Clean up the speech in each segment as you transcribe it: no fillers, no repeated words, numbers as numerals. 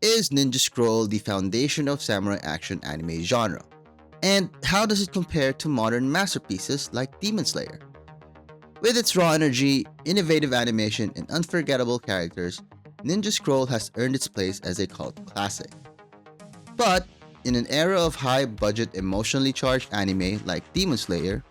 Is Ninja Scroll the foundation of samurai action anime genre? And how does it compare to modern masterpieces like Demon Slayer? With its raw energy, innovative animation, and unforgettable characters, Ninja Scroll has earned its place as a cult classic. But, in an era of high budget, emotionally charged anime like Demon Slayer,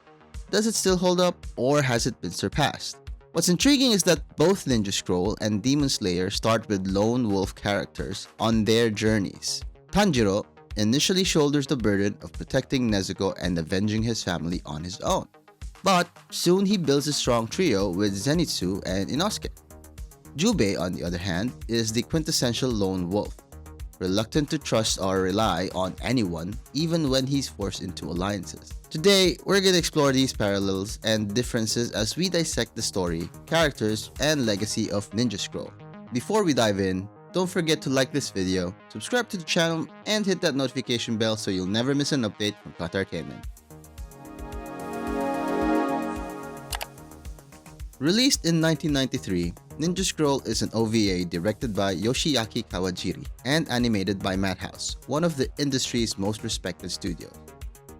does it still hold up or has it been surpassed? What's intriguing is that both Ninja Scroll and Demon Slayer start with lone wolf characters on their journeys. Tanjiro initially shoulders the burden of protecting Nezuko and avenging his family on his own. But soon he builds a strong trio with Zenitsu and Inosuke. Jubei, on the other hand, is the quintessential lone wolf, reluctant to trust or rely on anyone even when he's forced into alliances. Today, we're gonna explore these parallels and differences as we dissect the story, characters, and legacy of Ninja Scroll. Before we dive in, don't forget to like this video, subscribe to the channel, and hit that notification bell so you'll never miss an update from Qatartainment. Released in 1993, Ninja Scroll is an OVA directed by Yoshiaki Kawajiri and animated by Madhouse, one of the industry's most respected studios.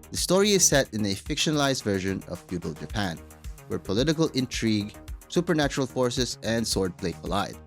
The story is set in a fictionalized version of feudal Japan, where political intrigue, supernatural forces, and swordplay collide.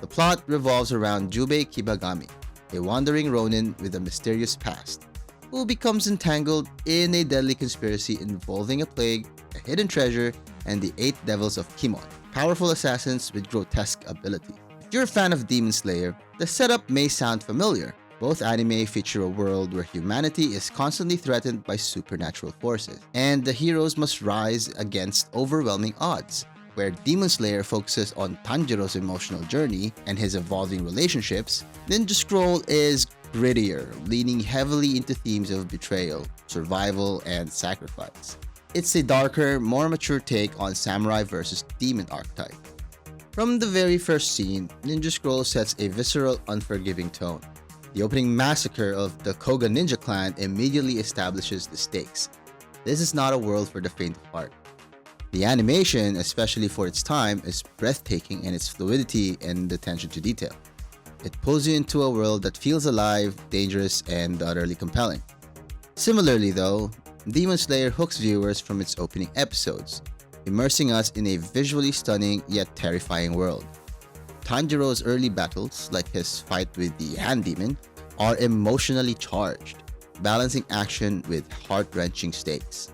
The plot revolves around Jubei Kibagami, a wandering ronin with a mysterious past, who becomes entangled in a deadly conspiracy involving a plague, a hidden treasure, and the 8 Devils of Kimon, powerful assassins with grotesque ability. If you're a fan of Demon Slayer, the setup may sound familiar. Both anime feature a world where humanity is constantly threatened by supernatural forces, and the heroes must rise against overwhelming odds. Where Demon Slayer focuses on Tanjiro's emotional journey and his evolving relationships, Ninja Scroll is grittier, leaning heavily into themes of betrayal, survival, and sacrifice. It's a darker, more mature take on samurai versus demon archetype. From the very first scene, Ninja Scroll sets a visceral, unforgiving tone. The opening massacre of the Koga Ninja clan immediately establishes the stakes. This is not a world for the faint of heart. The animation, especially for its time, is breathtaking in its fluidity and attention to detail. It pulls you into a world that feels alive, dangerous, and utterly compelling. Similarly though, Demon Slayer hooks viewers from its opening episodes, immersing us in a visually stunning yet terrifying world. Tanjiro's early battles, like his fight with the Hand Demon, are emotionally charged, balancing action with heart-wrenching stakes.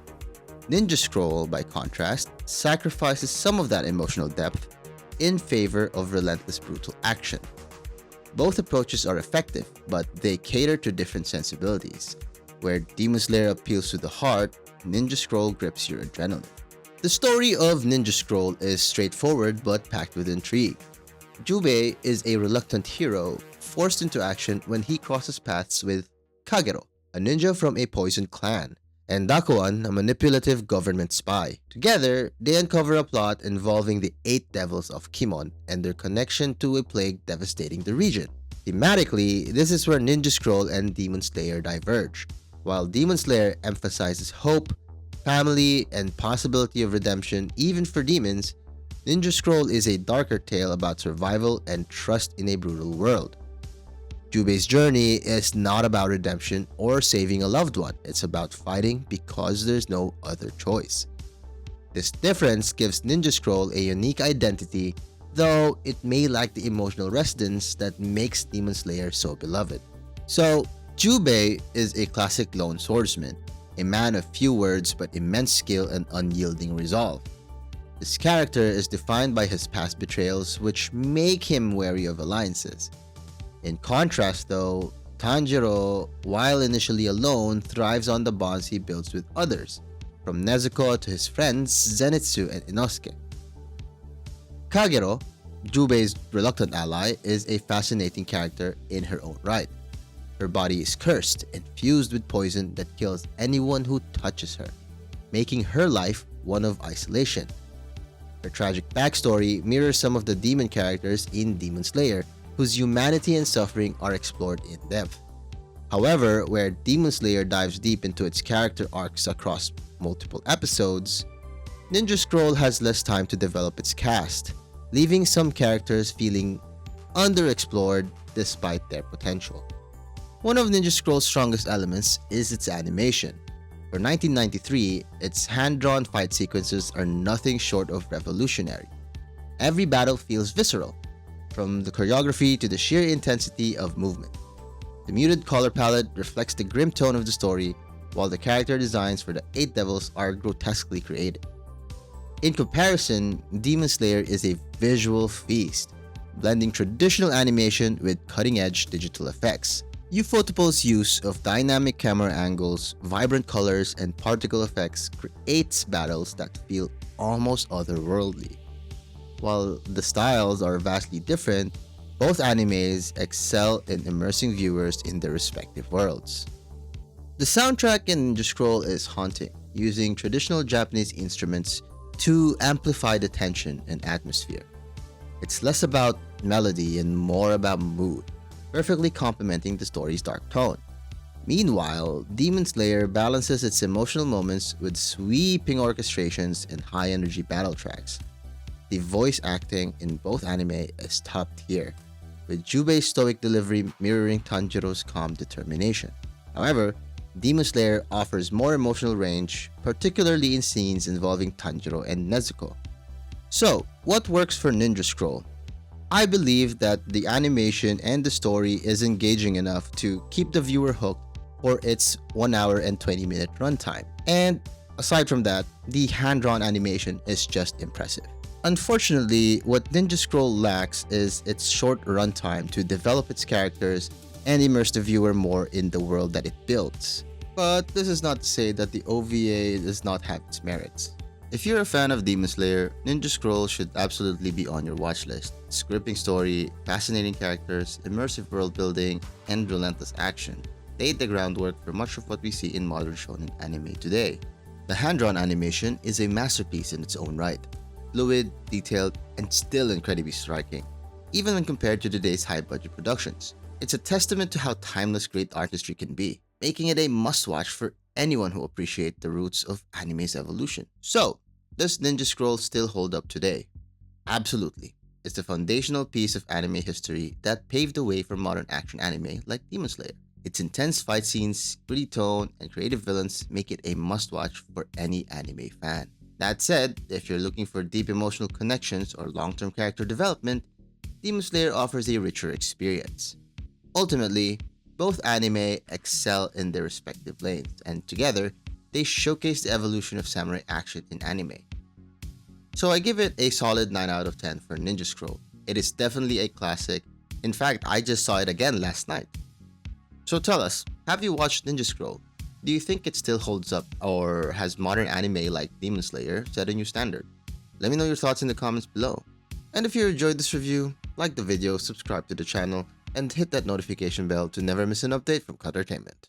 Ninja Scroll, by contrast, sacrifices some of that emotional depth in favor of relentless brutal action. Both approaches are effective, but they cater to different sensibilities. Where Demon Slayer appeals to the heart, Ninja Scroll grips your adrenaline. The story of Ninja Scroll is straightforward but packed with intrigue. Jubei is a reluctant hero forced into action when he crosses paths with Kagero, a ninja from a poisoned clan, and Dakuan, a manipulative government spy. Together, they uncover a plot involving the 8 Devils of Kimon and their connection to a plague devastating the region. Thematically, this is where Ninja Scroll and Demon Slayer diverge. While Demon Slayer emphasizes hope, family, and possibility of redemption even for demons, Ninja Scroll is a darker tale about survival and trust in a brutal world. Jubei's journey is not about redemption or saving a loved one, it's about fighting because there's no other choice. This difference gives Ninja Scroll a unique identity, though it may lack the emotional resonance that makes Demon Slayer so beloved. So, Jubei is a classic lone swordsman, a man of few words but immense skill and unyielding resolve. This character is defined by his past betrayals, which make him wary of alliances. In contrast though, Tanjiro, while initially alone, thrives on the bonds he builds with others, from Nezuko to his friends Zenitsu and Inosuke. Kagero, Jubei's reluctant ally, is a fascinating character in her own right. Her body is cursed, infused with poison that kills anyone who touches her, making her life one of isolation. Her tragic backstory mirrors some of the demon characters in Demon Slayer, whose humanity and suffering are explored in depth. However, where Demon Slayer dives deep into its character arcs across multiple episodes, Ninja Scroll has less time to develop its cast, leaving some characters feeling underexplored despite their potential. One of Ninja Scroll's strongest elements is its animation. For 1993, its hand-drawn fight sequences are nothing short of revolutionary. Every battle feels visceral, from the choreography to the sheer intensity of movement. The muted color palette reflects the grim tone of the story, while the character designs for the 8 devils are grotesquely created. In comparison, Demon Slayer is a visual feast, blending traditional animation with cutting-edge digital effects. Ufotopal's use of dynamic camera angles, vibrant colors, and particle effects creates battles that feel almost otherworldly. While the styles are vastly different, both animes excel in immersing viewers in their respective worlds. The soundtrack in Ninja Scroll is haunting, using traditional Japanese instruments to amplify the tension and atmosphere. It's less about melody and more about mood, perfectly complementing the story's dark tone. Meanwhile, Demon Slayer balances its emotional moments with sweeping orchestrations and high-energy battle tracks. The voice acting in both anime is top tier, with Jubei's stoic delivery mirroring Tanjiro's calm determination. However, Demon Slayer offers more emotional range, particularly in scenes involving Tanjiro and Nezuko. So, what works for Ninja Scroll? I believe that the animation and the story is engaging enough to keep the viewer hooked for its 1 hour and 20-minute runtime. And aside from that, the hand-drawn animation is just impressive. Unfortunately, what Ninja Scroll lacks is its short runtime to develop its characters and immerse the viewer more in the world that it builds. But this is not to say that the OVA does not have its merits. If you're a fan of Demon Slayer, Ninja Scroll should absolutely be on your watch list. Its gripping story, fascinating characters, immersive world building, and relentless action laid the groundwork for much of what we see in modern shonen anime today. The hand-drawn animation is a masterpiece in its own right. Fluid, detailed, and still incredibly striking, even when compared to today's high-budget productions. It's a testament to how timeless great artistry can be, making it a must-watch for anyone who appreciates the roots of anime's evolution. So, does Ninja Scroll still hold up today? Absolutely. It's the foundational piece of anime history that paved the way for modern action anime like Demon Slayer. Its intense fight scenes, gritty tone, and creative villains make it a must-watch for any anime fan. That said, if you're looking for deep emotional connections or long-term character development, Demon Slayer offers a richer experience. Ultimately, both anime excel in their respective lanes, and together, they showcase the evolution of samurai action in anime. So I give it a solid 9 out of 10 for Ninja Scroll. It is definitely a classic. In fact, I just saw it again last night. So tell us, have you watched Ninja Scroll? Do you think it still holds up, or has modern anime like Demon Slayer set a new standard? Let me know your thoughts in the comments below. And if you enjoyed this review, like the video, subscribe to the channel, and hit that notification bell to never miss an update from Qatartainment.